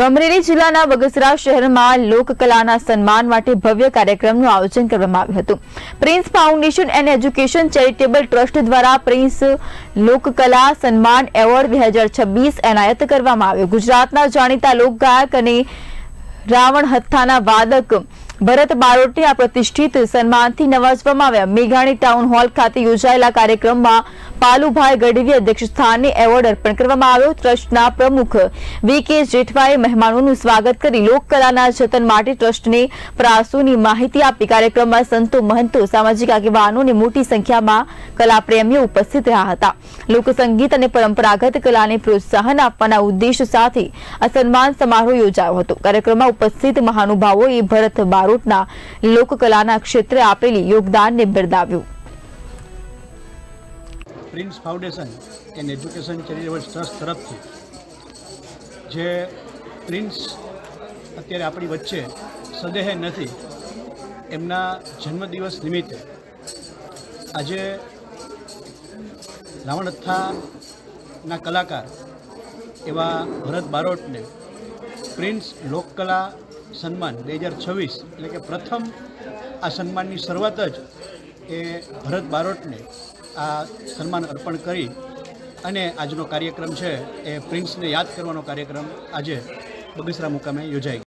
તો અમરેલી જિલ્લાના બગસરા શહેરમાં લોકકલાના સન્માન માટે ભવ્ય કાર્યક્રમનું આયોજન કરવામાં આવ્યું હતું। Prince Foundation and Education Charitable trust દ્વારા પ્રિન્સ લોકકલા સન્માન એવોર્ડ 2026 એનાયત કરવામાં આવ્યો। ગુજરાતના જાણીતા લોકગાયક અને રાવણ હથ્થાના વાદક ભરત બારોટને આ પ્રતિષ્ઠિત સન્માનથી નવાજવામાં આવ્યા। મેઘાણી ટાઉન હોલ ખાતે યોજાયેલા કાર્યક્રમમાં પાલુભાઈ ગઢવી અધ્યક્ષ સ્થાને એવોર્ડ અર્પણ કરવામાં આવ્યો। ટ્રસ્ટના પ્રમુખ વી.કે. જેઠવાએ મહેમાનોનું સ્વાગત કરી લોકકલાના જતન માટે ટ્રસ્ટને પ્રયાસોની માહિતી આપી। કાર્યક્રમમાં સંતો, મહંતો, સામાજિક આગેવાનો અને મોટી સંખ્યામાં કલાપ્રેમીઓ ઉપસ્થિત રહ્યા હતા। લોકસંગીત અને પરંપરાગત કલાને પ્રોત્સાહન આપવાના ઉદ્દેશ સાથે આ સન્માન સમારોહ યોજાયો હતો। કાર્યક્રમમાં ઉપસ્થિત મહાનુભાવોએ ભરત બારોટના લોકકલાના ક્ષેત્રે આપેલી યોગદાનને બિરદાવ્યું। Prince Foundation and Education Charitable Trust તરફથી જે પ્રિન્સ અત્યારે આપણી વચ્ચે સદેહ નથી, એમના જન્મદિવસ નિમિત્તે આજે રાવણહથ્થાના કલાકાર એવા ભરત બારોટને પ્રિન્સ લોકકલા સન્માન 2026 એટલે કે પ્રથમ આ સન્માનની શરૂઆત જ એ ભરત બારોટને આ સન્માન અર્પણ કરી અને આજનો કાર્યક્રમ છે એ પ્રિન્સને યાદ કરવાનો કાર્યક્રમ આજે બગસરા મુકામે યોજાઈ।